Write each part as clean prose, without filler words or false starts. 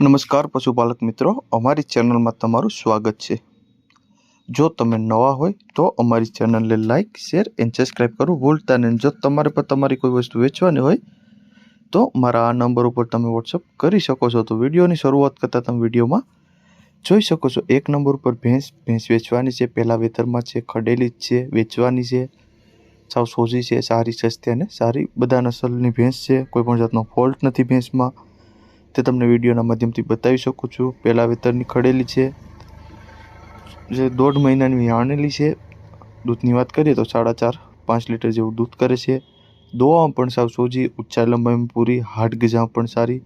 નમસ્કાર પશુપાલક મિત્રો, અમારી ચેનલમાં તમારું સ્વાગત છે। જો તમે નવા હોય તો અમારી ચેનલને લાઇક, શેર એન્ડ સબસ્ક્રાઇબ કરવું ભૂલતા નહીં। જો તમારે પર તમારી કોઈ વસ્તુ વેચવાની હોય તો મારા આ નંબર ઉપર તમે વોટ્સઅપ કરી શકો છો। તો વિડીયોની શરૂઆત કરતાં તમે વિડીયોમાં જોઈ શકો છો, એક નંબર ઉપર ભેંસ વેચવાની છે। પહેલા વેતરમાં છે, ખડેલી જ છે, વેચવાની છે, સાવ સોજી છે, સારી સસ્તી અને સારી બધા નસલની ભેંસ છે। કોઈ પણ જાતનો ફોલ્ટ નથી ભેંસમાં, તે તમને વિડીયોના માધ્યમથી બતાવી શકું છું। પહેલા વેતરની ખડેલી છે, જે 1.5 મહિનાની વિહાણેલી છે। દૂધની વાત કરીએ તો 4.5-5 લીટર જેવું દૂધ કરે છે। દોવામાં પણ સાવ સોજી, ઊંચાઈ લંબાઈમાં પૂરી, હાડ ગજા પણ સારી,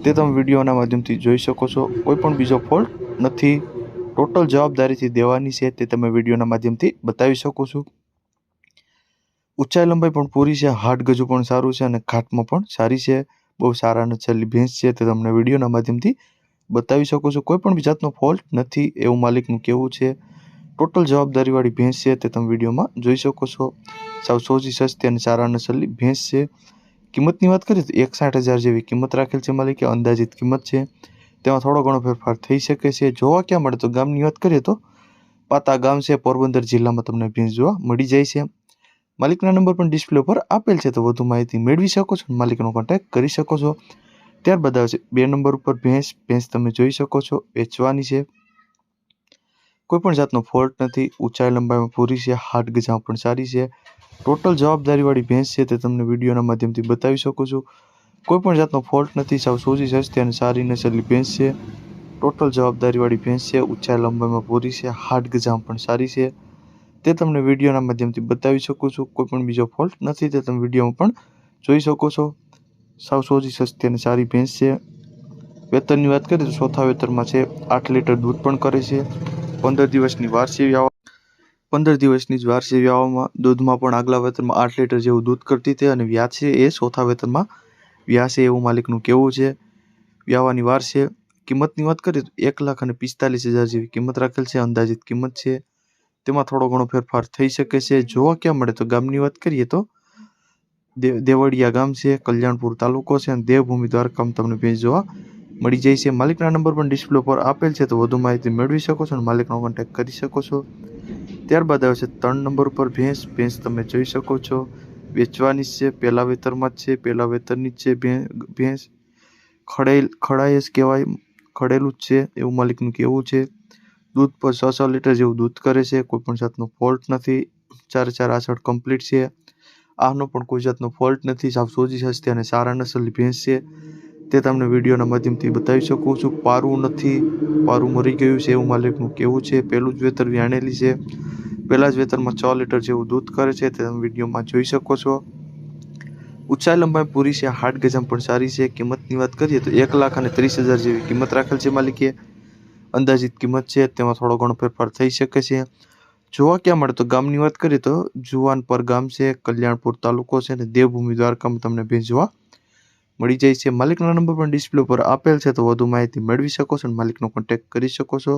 તે તમે વિડીયોના માધ્યમથી જોઈ શકો છો। કોઈ પણ બીજો ફોલ્ટ નથી, ટોટલ જવાબદારીથી દેવાની છે, તે તમે વિડીયોના માધ્યમથી બતાવી શકો છો। ઊંચાઈ લંબાઈ પણ પૂરી છે, હાડ ગજુ પણ સારું છે અને ઘાટમાં પણ સારી છે। બહુ સારા નસલની ભેંસ છે, તે તમને વિડીયોના માધ્યમથી બતાવી શકો છો। કોઈ પણ બી જાતનો ફોલ્ટ નથી એવું માલિકનું કહેવું છે। ટોટલ જવાબદારીવાળી ભેંસ છે, તે તમે વિડીયોમાં જોઈ શકો છો। સાવ સોજી, સસ્તી અને સારા નસલની ભેંસ છે। કિંમતની વાત કરીએ તો 61,000 જેવી કિંમત રાખેલ છે માલિકે, અંદાજિત કિંમત છે, તેમાં થોડો ઘણો ફેરફાર થઈ શકે છે। જોવા ક્યાં મળે તો ગામની વાત કરીએ તો પાતા ગામ છે, પોરબંદર જિલ્લામાં તમને ભેંસ જોવા મળી જાય છે। માલિકના નંબર પણ ડિસ્પ્લે પર આપેલ છે, તો વધુ માહિતી મેળવી શકો છો, માલિકનો કોન્ટેક્ટ કરી શકો છો। ત્યારબાદ આવશે 2 નંબર ઉપર ભેંસ તમે જોઈ શકો છો, વેચવાની છે। કોઈ પણ જાતનો ફોલ્ટ નથી, ઊંચાઈ લંબાઈમાં પૂરી છે, હાડ ગજા પણ સારી છે। ટોટલ જવાબદારીવાળી ભેંસ છે, તે તમને વિડીયોના માધ્યમથી બતાવી શકો છો। કોઈ પણ જાતનો ફોલ્ટ નથી, સાવ સોજી, સસ્તી અને સારી નસલની ભેંસ છે। ટોટલ જવાબદારીવાળી ભેંસ છે, ઊંચાઈ લંબાઈમાં પૂરી છે, હાડ ગજા પણ સારી છે, તે તમને વિડીયોના માધ્યમથી બતાવી શકું છું। કોઈ પણ બીજો ફોલ્ટ નથી, તે તમે વિડીયોમાં પણ જોઈ શકો છો। સાવ સોજી, સસ્તી અને સારી ભેંસ છે। વેતરની વાત કરીએ તો ચોથા વેતરમાં છે, 8 લીટર દૂધ પણ કરે છે। 15 દિવસની વાર છે વ્યાવા, 15 દિવસની જ વાર છે વ્યાવામાં। દૂધમાં પણ આગલા વેતરમાં 8 લીટર જેવું દૂધ કરતી હતી અને વ્યા છે એ ચોથા વેતરમાં વ્યા છે એવું માલિકનું કહેવું છે। વ્યાવાની વાર છે। કિંમતની વાત કરીએ તો 1,45,000 જેવી કિંમત રાખેલ છે, અંદાજિત કિંમત છે, તેમાં થોડો ઘણો ફેરફાર થઈ શકે છે। જોવા ક્યાં મળે તો ગામની વાત કરીએ તો દેવળિયા ગામ છે, કલ્યાણપુર તાલુકો છે અને દેવભૂમિ દ્વારકામાં તમને ભેંસ જોવા મળી જાય છે। માલિકના નંબર પણ ડિસ્પ્લે પર આપેલ છે, તો વધુ માહિતી મેળવી શકો છો અને માલિકનો કોન્ટેક્ટ કરી શકો છો। ત્યારબાદ આવશે 3 નંબર ઉપર ભેંસ તમે જોઈ શકો છો, વેચવાની છે। પહેલા વેતરમાં જ છે, પહેલા વેતરની જ છે ભેંસ, ખડાઈ જ કહેવાય, ખડેલું જ છે એવું માલિકનું કહેવું છે। દૂધ પર 6 લીટર જેવું દૂધ કરે છે, કોઈ પણ જાતનો ફોલ્ટ નથી, 4 આછળ કમ્પ્લીટ છે। આનો પણ કોઈ જાતનો ફોલ્ટ નથી, સાવ સોજી, સસ્તી અને સારા નસલની ભેંસ છે, તે તમને વિડીયોના માધ્યમથી બતાવી શકું છું। પારું નથી, પારું મરી ગયું છે એવું માલિકનું કહેવું છે। પહેલું જ વેતર વ્યાણેલી છે, પહેલા જ વેતરમાં 6 લીટર જેવું દૂધ કરે છે, તે તમે વિડીયોમાં જોઈ શકો છો। ઊંચાઈ લંબાઈ પૂરી છે, હાડ ગજામ પણ સારી છે। કિંમતની વાત કરીએ તો 1,30,000 જેવી કિંમત રાખેલ છે માલિકે, અંદાજિત કિંમત છે, તેમાં થોડો ઘણો ફેરફાર થઈ શકે છે। જોવા ક્યાં મળે તો ગામની વાત કરીએ તો જુવાનપર ગામ છે, કલ્યાણપુર તાલુકો છે અને દેવભૂમિ દ્વારકામાં તમને ભેંસ જોવા મળી જાય છે। માલિકનો નંબર પણ ડિસ્પ્લે પર આપેલ છે, તો વધુ માહિતી મેળવી શકો છો અને માલિકનો કોન્ટેક્ટ કરી શકો છો।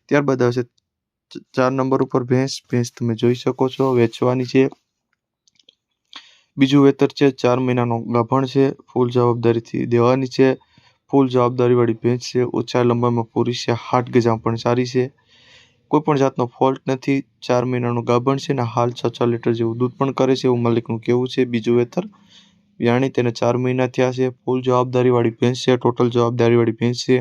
ત્યારબાદ આવશે 4 નંબર ઉપર ભેંસ તમે જોઈ શકો છો, વેચવાની છે। બીજું વેતર છે, 4 મહિનાનો ગાભણ છે, ફૂલ જવાબદારીથી દેવાની છે। ફૂલ જવાબદારીવાળી ભેંસ છે, ઊંચાઈ લંબાઈમાં પૂરી છે, હાડ ગજા પણ સારી છે, કોઈ પણ જાતનો ફોલ્ટ નથી, 4 મહિનાનું ગાભણ છે ને હાલ 6 લીટર જેવું દૂધ પણ કરે છે એવું માલિકનું કહેવું છે। બીજું વેતર વ્યાણી તેને 4 મહિના થયા છે। ફૂલ જવાબદારીવાળી ભેંસ છે, ટોટલ જવાબદારીવાળી ભેંસ છે,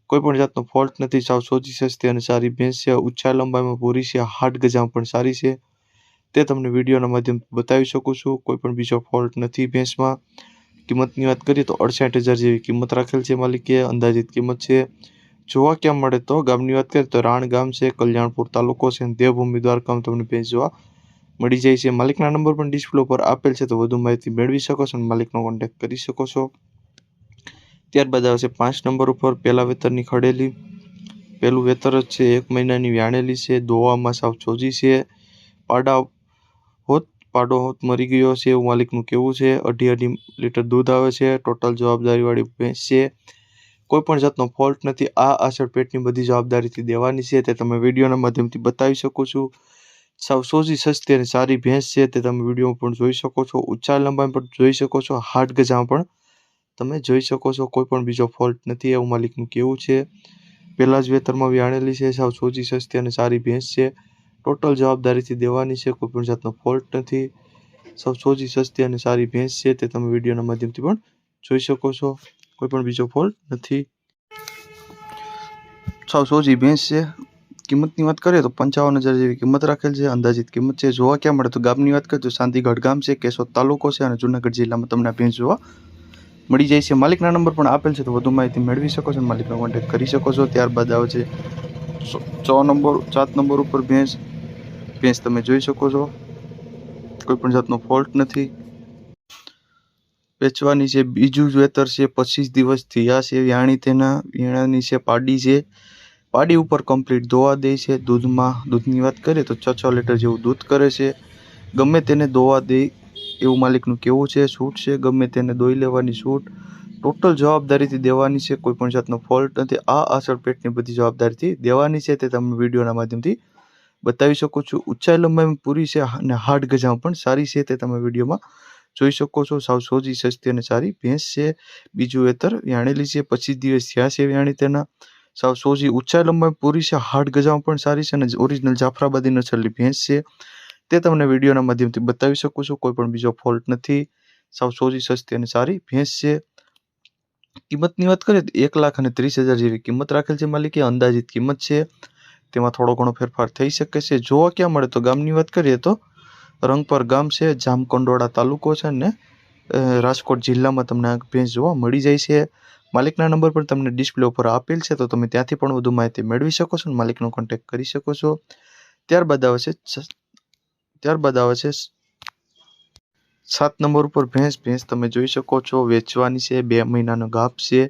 કોઈ પણ જાતનો ફોલ્ટ નથી, સાવ સોજી, સસ્તી અને સારી ભેંસ છે। ઊંચાઈ લંબાઈમાં પૂરી છે, હાડ ગજા પણ સારી છે, તે તમને વિડીયોના માધ્યમથી બતાવી શકું છું। કોઈ પણ બીજો ફોલ્ટ નથી ભેંસમાં। કિંમતની વાત કરીએ તો 68,000 જેવી કિંમત રાખેલ છે માલિકે, અંદાજિત કિંમત છે। જોવા ક્યાં મળે તો ગામની વાત કરીએ તો રાણ ગામ છે, કલ્યાણપુર તાલુકો છે અને દેવભૂમિ દ્વારકામાં તમને ભેંસ જોવા મળી જાય છે। માલિકના નંબર પણ ડિસ્પ્લે પર આપેલ છે, તો વધુ માહિતી મેળવી શકો છો અને માલિકનો કોન્ટેક્ટ કરી શકો છો। ત્યારબાદ આવશે 5 નંબર ઉપર પહેલા વેતરની ખડેલી, પહેલું વેતર જ છે, 1 મહિનાની વ્યાણેલી છે, દોવામાં સાવ સોજી છે, પાડો હોત મરી ગયો છે એવું માલિકનું કહેવું છે। 2.5 લીટર દૂધ આવે છે, ટોટલ જવાબદારીવાળી ભેંસ છે, કોઈ પણ જાતનો ફોલ્ટ નથી। આ આછળ પેટની બધી જવાબદારીથી દેવાની છે, તે તમે વિડીયોના માધ્યમથી બતાવી શકો છો। સાવ સોજી, સસ્તી અને સારી ભેંસ છે, તે તમે વિડીયો પણ જોઈ શકો છો। ઊંચાઈ લંબાઈ પણ જોઈ શકો છો, હાડ ગજા પણ તમે જોઈ શકો છો કોઈ પણ બીજો ફોલ્ટ નથી એવું માલિકનું કહેવું છે। પહેલા જ વેતરમાં વ્યાણેલી છે, સાવ સોજી સસ્તી અને સારી ભેંસ છે। ટોટલ જવાબદારીથી દેવાની છે, કોઈ પણ જાતનો ફોલ્ટ નથી। સાવ સોજી સસ્તી અને સારી ભેંસ છે તે તમે વિડીયોના માધ્યમથી પણ જોઈ શકો છો, કોઈ પણ બીજો ફોલ્ટ નથી। સાવ સોજી ભેંસ છે। કિંમતની વાત કરીએ તો 55,000 જેવી કિંમત રાખેલ છે, અંદાજિત કિંમત છે। જોવા ક્યાં મળે તો ગામની વાત કરીએ તો શાંતિગઢ ગામ છે, કેશોદ તાલુકો છે અને જૂનાગઢ જિલ્લામાં તમને આ ભેંસ જોવા મળી જાય છે। માલિકના નંબર પણ આપેલ છે, તો વધુ માહિતી મેળવી શકો છો, માલિકનો કોન્ટેક્ટ કરી શકો છો। ત્યારબાદ આવે છે 7 નંબર ઉપર ભેંસ તમે જોઈ શકો છો, કોઈ પણ જાતનો ફોલ્ટ નથી। વેચવાની છે, બીજું જ વેતર છે, 25 દિવસ થયા છે વ્યાણી તેના વીણાની છે, પાડી છે, પાડી ઉપર કમ્પ્લીટ દોવા દે છે। દૂધની વાત કરીએ તો 6 લીટર જેવું દૂધ કરે છે। ગમે તેને દોવા દે એવું માલિકનું કહેવું છે। છૂટ છે, ગમે તેને દોઈ લેવાની છૂટ, ટોટલ જવાબદારીથી દેવાની છે, કોઈ પણ જાતનો ફોલ્ટ નથી। આ આસળ પેટની બધી જવાબદારીથી દેવાની છે તે તમે વિડીયોના માધ્યમથી બતાવી શકો છો। ઊંચાઈ લંબાઈ પૂરી છે અને હાડ ગજામાં પણ સારી છે તે તમે વિડીયોમાં જોઈ શકો છો। સાવ સોજી સસ્તી અને સારી ભેંસ છે, બીજું વેતર વ્યાણેલી છે, 25 દિવસ થયા છે વ્યાણી તેના, સાવ સોજી ઊંચાઈ લંબાઈ પૂરી છે, હાડ ગજામાં પણ સારી છે અને ઓરિજિનલ જાફરાબાદી નસલની ભેંસ છે તે તમને વિડીયોના માધ્યમથી બતાવી શકો છો, કોઈ પણ બીજો ફોલ્ટ નથી। સાવ સોજી સસ્તી અને સારી ભેંસ છે। કિંમતની વાત કરીએ તો 1,30,000 જેવી કિંમત રાખેલ છે માલિકે, અંદાજિત કિંમત છે, તેમાં થોડો ઘણો ફેરફાર થઈ શકે છે। જોવા ક્યાં મળે તો ગામની વાત કરીએ તો રંગપર ગામ છે, જામકંડોળા તાલુકો છે ને રાજકોટ જિલ્લામાં તમને આ ભેંસ જોવા મળી જાય છે। માલિકના નંબર પણ તમને ડિસ્પ્લે ઉપર આપેલ છે, તો તમે ત્યાંથી પણ વધુ માહિતી મેળવી શકો છો અને માલિકનો કોન્ટેક્ટ કરી શકો છો। ત્યારબાદ આવે છે 7 નંબર ઉપર ભેંસ તમે જોઈ શકો છો, વેચવાની છે, 2 મહિનાનો ગાભ છે,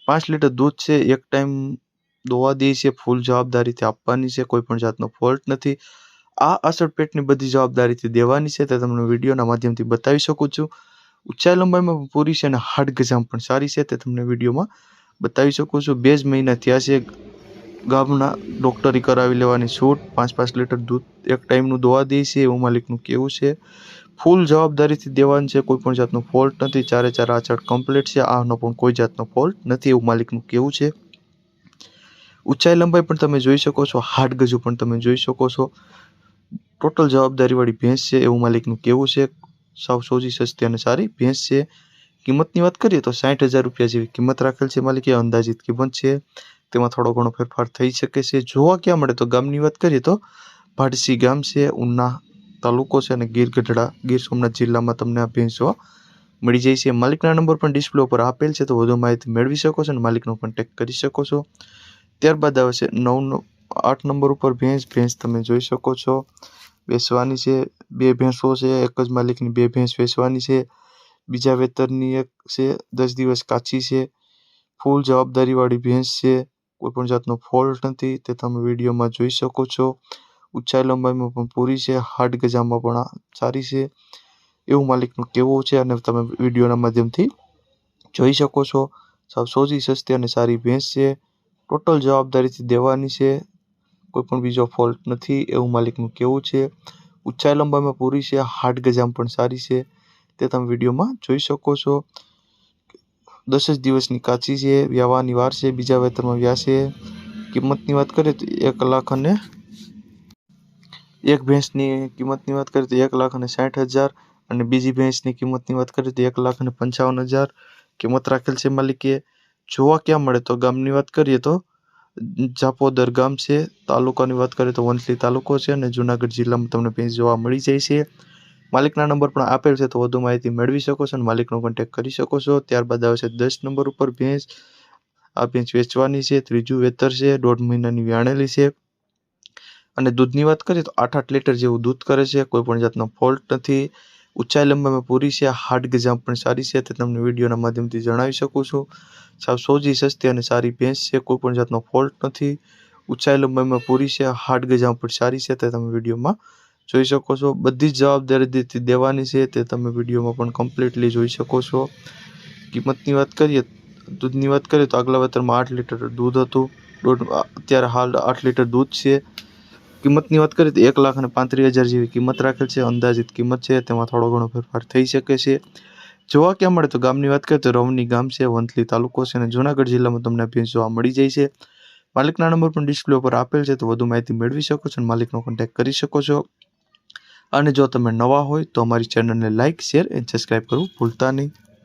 5 લીટર દૂધ છે, એક ટાઈમ દોવા દે છે, ફૂલ જવાબદારીથી આપવાની છે, કોઈ પણ જાતનો ફોલ્ટ નથી। આ આસળ પેટની બધી જવાબદારીથી દેવાની છે તે તમને વિડીયોના માધ્યમથી બતાવી શકું છું। ઊંચાઈ લંબાઈમાં પૂરી છે અને હાડ ગજામાં પણ સારી છે તે તમને વિડીયોમાં બતાવી શકું છું। 2 જ મહિના થયા છે ગાભના, ડોક્ટરી કરાવી લેવાની છૂટ, 5 લીટર દૂધ એક ટાઈમનું દોવા દે છે એવું માલિકનું કહેવું છે। ફૂલ જવાબદારીથી દેવાનું છે, કોઈ પણ જાતનો ફોલ્ટ નથી। 4 આચળ કમ્પ્લીટ છે, આનો પણ કોઈ જાતનો ફોલ્ટ નથી એવું માલિકનું કહેવું છે। ઊંચાઈ લંબાઈ પણ તમે જોઈ શકો છો, હાડ ગજુ પણ તમે જોઈ શકો છો, ટોટલ જવાબદારીવાળી ભેંસ છે એવું માલિકનું કહેવું છે। સાવ સોજી સસ્તી અને સારી ભેંસ છે। કિંમતની વાત કરીએ તો 60,000 રૂપિયા જેવી કિંમત રાખેલ છે માલિકે, અંદાજિત કિંમત છે, તેમાં થોડો ઘણો ફેરફાર થઈ શકે છે। જોવા ક્યાં મળે તો ગામની વાત કરીએ તો ભાડસી ગામ છે, ઉના તાલુકો છે અને ગીર સોમનાથ જિલ્લામાં તમને આ ભેંસ જોવા મળી જાય છે। માલિકના નંબર પણ ડિસ્પ્લે ઉપર આપેલ છે, તો વધુ માહિતી મેળવી શકો છો અને માલિકનો કોન્ટેક્ટ કરી શકો છો। ત્યારબાદ આવે છે 8 નંબર ઉપર ભેંસ તમે જોઈ શકો છો, વેચવાની છે, 2 ભેંસો છે, એક જ માલિકની 2 ભેંસ વેચવાની છે, બીજા વેતરની એક છે, 10 દિવસ કાચી છે, ફૂલ જવાબદારીવાળી ભેંસ છે, કોઈ પણ જાતનો ફોલ્ટ નથી તે તમે વિડીયોમાં જોઈ શકો છો। ઊંચાઈ લંબાઈમાં પણ પૂરી છે, હાડ ગજામાં પણ સારી છે એવું માલિકનું કહેવું છે અને તમે વિડીયોના માધ્યમથી જોઈ શકો છો। સાવ સોજી સસ્તી અને સારી ભેંસ છે, ટોટલ જવાબદારીથી દેવાની છે, કોઈ પણ બીજો ફોલ્ટ નથી એવું માલિકનું કહેવું છે। ઊંચાઈ લંબાઈમાં પૂરી છે, હાડ ગજામાં પણ સારી છે તે તમે વિડીયોમાં જોઈ શકો છો। 10 જ દિવસની કાચી છે, વ્યાવાની વાર છે, બીજા વેતરમાં વ્યાસે। કિંમતની વાત કરીએ તો 1,00,000 અને એક ભેંસની કિંમતની વાત કરીએ તો 1,60,000 અને બીજી ભેંસની કિંમતની વાત કરીએ તો 1,55,000 કિંમત રાખેલ છે માલિકે। જોવા ક્યાં મળે તો ગામની વાત કરીએ તો જાપોદર ગામ છે, તાલુકાની વાત કરીએ તો વંથલી તાલુકો છે અને જૂનાગઢ જિલ્લામાં તમને ભેંસ જોવા મળી જાય છે। માલિકના નંબર પણ આપેલ છે, તો વધુ માહિતી મેળવી શકો છો અને માલિકનો કોન્ટેક્ટ કરી શકો છો। ત્યારબાદ આવે છે 10 નંબર ઉપર ભેંસ, આ ભેંસ વેચવાની છે, ત્રીજું વેતર છે, 1.5 મહિનાની વ્યાણેલી છે અને દૂધની વાત કરીએ તો 8 લીટર જેવું દૂધ કરે છે, કોઈ પણ જાતનો ફોલ્ટ નથી। ઊંચાઈ લંબાઈમાં પૂરી છે, હાડ ગજામાં પણ સારી છે તે તમને વિડીયોના માધ્યમથી જણાવી શકું છું। સાવ સોજી સસ્તી અને સારી ભેંસ છે, કોઈ પણ જાતનો ફોલ્ટ નથી। ઊંચાઈ લંબાઈમાં પૂરી છે, હાડ ગજામાં પણ સારી છે તે તમે વિડીયોમાં જોઈ શકો છો। બધી જ જવાબદારીથી દેવાની છે તે તમે વિડીયોમાં પણ કમ્પ્લીટલી જોઈ શકો છો। કિંમતની વાત કરીએ, દૂધની વાત કરીએ તો આગલા વેતરમાં 8 લીટર દૂધ હતું, અત્યારે હાલ 8 લીટર દૂધ છે। કિંમતની વાત કરીએ તો 1,35,000 જેવી કિંમત રાખેલ છે, અંદાજિત કિંમત છે, તેમાં થોડો ઘણો ફેરફાર થઈ શકે છે। જોવા ક્યાં મળે તો ગામની વાત કરીએ તો રવની ગામ છે, વંથલી તાલુકો છે અને જૂનાગઢ જિલ્લામાં તમને ભેંસ જોવા મળી જાય છે। માલિકના નંબર પણ ડિસ્પ્લે ઉપર આપેલ છે, તો વધુ માહિતી મેળવી શકો છો અને માલિકનો કોન્ટેક્ટ કરી શકો છો। અને જો તમે નવા હોય તો અમારી ચેનલને લાઇક, શેર અને સબસ્ક્રાઈબ કરવું ભૂલતા નહીં।